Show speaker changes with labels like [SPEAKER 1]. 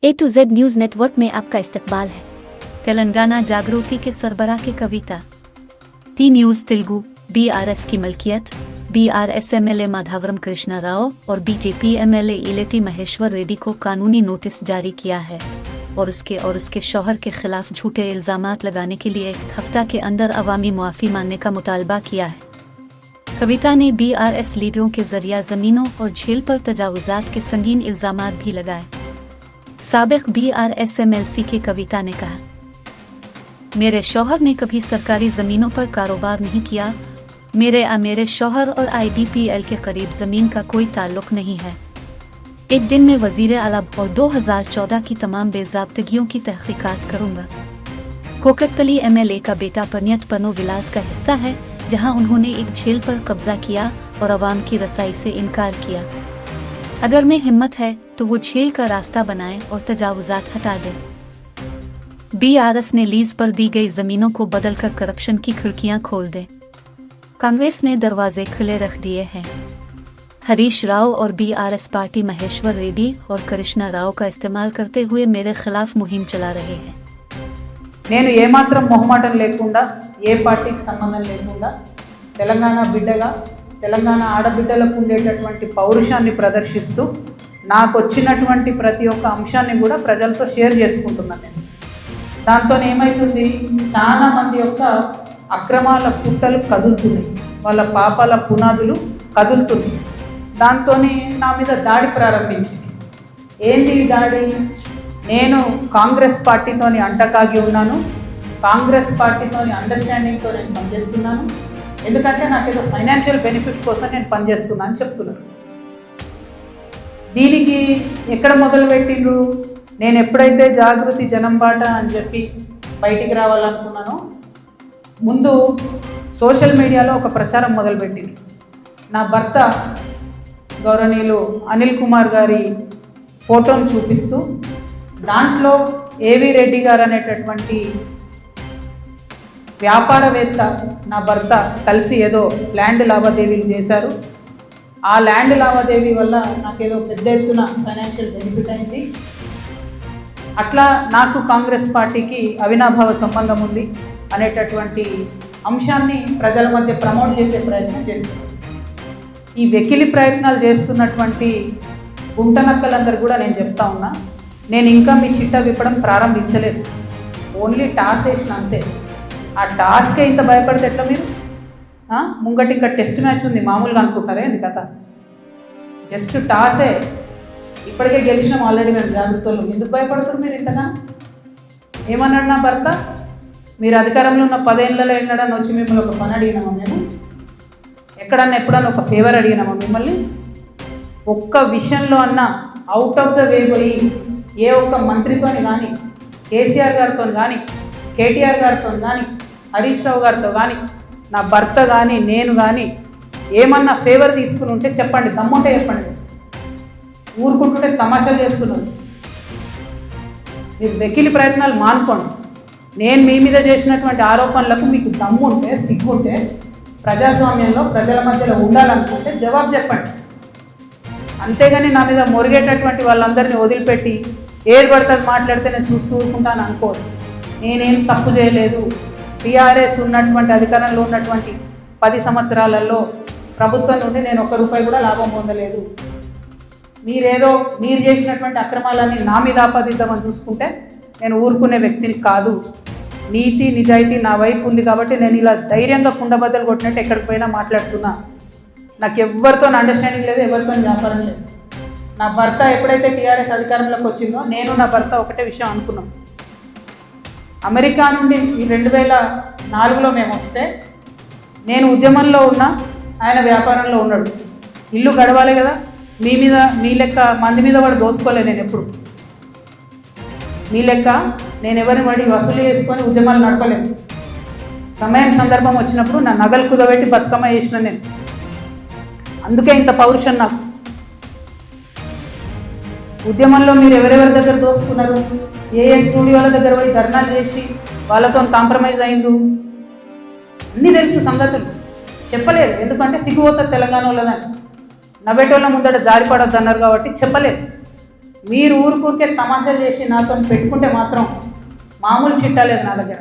[SPEAKER 1] A to Z news network में आपका इस्तकबाल है। तेलंगाना जागृति के सरबराह की Kavitha. T news Telugu. BRS की मलकियत। BRS MLA माधवरम कृष्णा राव और BJP MLA इलेटी महेश्वर रेड्डी को कानूनी नोटिस जारी किया है और उसके शौहर के खिलाफ झूठे इल्जामात लगाने के लिए एक हफ्ता के अंदर अवामी मुआफ़ी मांगने का मुतालबा किया है। कविता ने BRS लीडरों के जरिए ज़मीनों और झील पर तजावुज़ात के संगीन इल्जामात भी लगाए। साबिक BRS MLC के कविता ने कहा, मेरे शौहर ने कभी सरकारी ज़मीनों पर कारोबार नहीं किया। मेरे शौहर और IDPL के करीब ज़मीन का कोई ताल्लुक़ नहीं है। एक दिन में वज़ीर आला और 2014 की तमाम बेज़ाब्तगियों की तहक़ीक़ात करूँगा। कोकटपली MLA का बेटा परनियत पनो विलास का हिस्सा है, जहां उन्होंने एक झील पर कब्जा किया और अवाम की रसाई से इनकार किया। अगर में हिम्मत है तो वो झील का रास्ता बनाए और तजावुज़ात हटा दे। BRS ने लीज पर दी गई जमीनों को बदलकर करप्शन की खिड़कियां खोल दे। कांग्रेस ने दरवाजे खुले रख दिए हैं। हरीश राव और BRS पार्टी महेश्वर रेड्डी और कृष्णा राव का इस्तेमाल करते हुए मेरे खिलाफ मुहिम चला रहे हैं।
[SPEAKER 2] నేను ఏమాత్రం మొహమాటం లేకుండా ఏ పార్టీకి సంబంధం లేకుండా తెలంగాణ బిడ్డగా తెలంగాణ ఆడబిడ్డలకు ఉండేటటువంటి పౌరుషాన్ని ప్రదర్శిస్తూ నాకు వచ్చినటువంటి ప్రతి ఒక్క అంశాన్ని కూడా ప్రజలతో షేర్ చేసుకుంటున్నాను నేను। దాంతో ఏమవుతుంది, చాలా మంది యొక్క అక్రమాల పుట్టలు కదులుతున్నాయి, వాళ్ళ పాపాల పునాదులు కదులుతున్నాయి। దాంతో నా మీద దాడి ప్రారంభించింది। ఏంది ఈ దాడి? నేను కాంగ్రెస్ పార్టీతోని అంటకాగి ఉన్నాను, కాంగ్రెస్ పార్టీతోని అండర్స్టాండింగ్తో నేను పనిచేస్తున్నాను, ఎందుకంటే నాకేదో ఫైనాన్షియల్ బెనిఫిట్ కోసం నేను పనిచేస్తున్నా అని చెప్తున్నాను। దీనికి ఎక్కడ మొదలుపెట్టిండ్రు? నేను ఎప్పుడైతే జాగృతి జనంబాట అని చెప్పి బయటికి రావాలనుకున్నానో ముందు సోషల్ మీడియాలో ఒక ప్రచారం మొదలుపెట్టింది। నా భర్త గౌరవనీయులు అనిల్ కుమార్ గారి ఫోటోను చూపిస్తూ దాంట్లో ఏవి రెడ్డి గారు అనేటటువంటి వ్యాపారవేత్త నా భర్త కలిసి ఏదో ల్యాండ్ లావాదేవీలు చేశారు। ఆ ల్యాండ్ లావాదేవీ వల్ల నాకేదో పెద్ద ఎత్తున ఫైనాన్షియల్ బెనిఫిట్ అయింది, అట్లా నాకు కాంగ్రెస్ పార్టీకి అవినాభావ సంబంధం ఉంది అనేటటువంటి అంశాన్ని ప్రజల మధ్య ప్రమోట్ చేసే ప్రయత్నం చేస్తున్నారు। ఈ వెకిలి ప్రయత్నాలు చేస్తున్నటువంటి గుంటనక్కలందరూ కూడా నేను చెప్తా ఉన్నా, నేను ఇంకా మీ చిట్టా విప్పడం ప్రారంభించలేదు, ఓన్లీ టాస్ వేసిన అంతే। ఆ టాస్కే ఇంత భయపడితే ఎట్లా మీరు? ముంగటి ఇంకా టెస్ట్ మ్యాచ్ ఉంది, మామూలుగా అనుకుంటారే ఇది కథ? జస్ట్ టాసే, ఇప్పటికే గెలిచినాం ఆల్రెడీ మేము జాగ్రత్తలు, ఎందుకు భయపడుతున్నారు మీరు ఇంతగా? ఏమన్నాడు నా భర్త? మీరు అధికారంలో ఉన్న 10 ఏళ్ళలో ఎన్నడన్నా వచ్చి మిమ్మల్ని ఒక పని అడిగినామా మేము? ఎప్పుడన్నా ఒక ఫేవర్ అడిగినామా మిమ్మల్ని? ఒక్క విషయంలో అన్న అవుట్ ఆఫ్ ద వే పోయి ఏ ఒక్క మంత్రితోని కానీ, కేసీఆర్ గారితో కానీ, కేటీఆర్ గారితో కానీ, హరీష్ రావు గారితో కానీ, నా భర్త కానీ, నేను కానీ ఏమన్నా ఫేవర్ తీసుకుని ఉంటే చెప్పండి, దమ్ముంటే చెప్పండి। ఊరుకుంటుంటే తమాషాలు చేస్తున్నారు। మీరు వెకిలి ప్రయత్నాలు మానుకోండి। నేను మీ మీద చేసినటువంటి ఆరోపణలకు మీకు దమ్ముంటే, సిగ్గుంటే, ప్రజాస్వామ్యంలో ప్రజల మధ్యలో ఉండాలనుకుంటే జవాబు చెప్పండి। అంతేగాని నా మీద మొరిగేటటువంటి వాళ్ళందరినీ వదిలిపెట్టి ఏది పడుతుంది మాట్లాడితే నేను చూస్తూ ఊరుకుంటాను అనుకోదు। నేనేం తప్పు చేయలేదు। BRS ఉన్నటువంటి అధికారంలో ఉన్నటువంటి 10 సంవత్సరాలలో ప్రభుత్వం నుండి నేను ₹1 కూడా లాభం పొందలేదు। మీరు చేసినటువంటి అక్రమాలన్నీ నా మీద ఆపాదిద్దామని చూసుకుంటే నేను ఊరుకునే వ్యక్తిని కాదు। నీతి నిజాయితీ నా వైపు ఉంది కాబట్టి నేను ఇలా ధైర్యంగా కుండబద్దలు కొట్టినట్టు ఎక్కడికి పోయినా మాట్లాడుతున్నా। నాకు ఎవరితో అండర్స్టాండింగ్ లేదు, ఎవరితో వ్యాపారం లేదు। నా భర్త ఎప్పుడైతే TRS అధికారంలోకి వచ్చిందో నేను నా భర్త ఒకటే విషయం అనుకున్నాం। అమెరికా నుండి 2004లో మేము వస్తే నేను ఉద్యమంలో ఉన్నా, ఆయన వ్యాపారంలో ఉన్నాడు। ఇల్లు గడవాలి కదా, మీ లెక్క మంది మీద వాడు దోసుకోలే। నేను ఎప్పుడు మీ లెక్క నేను ఎవరిని వాడి వసూలు చేసుకొని ఉద్యమాలు నడపలేదు। సమయం సందర్భం వచ్చినప్పుడు నా నగలు కుదబెట్టి బతుకమ్మ చేసిన నేను, అందుకే ఇంత పౌరుషం నాకు। ఉద్యమంలో మీరు ఎవరెవరి దగ్గర దోసుకున్నారు, ఏ స్టూడియోల దగ్గర పోయి ధర్నాలు చేసి వాళ్ళతో కాంప్రమైజ్ అయిండు, అన్నీ తెలుసు సంగతులు। చెప్పలేదు, ఎందుకంటే సిగ్గుపోతుంది తెలంగాణ వాళ్ళదని, నవ్వేటోళ్ళ ముందట జారిపడొద్దు అన్నారు కాబట్టి చెప్పలేదు। మీరు ఊరికే తమాషాలు చేసి నాతో పెట్టుకుంటే మాత్రం మామూలు చిట్టా లేదు నా దగ్గర.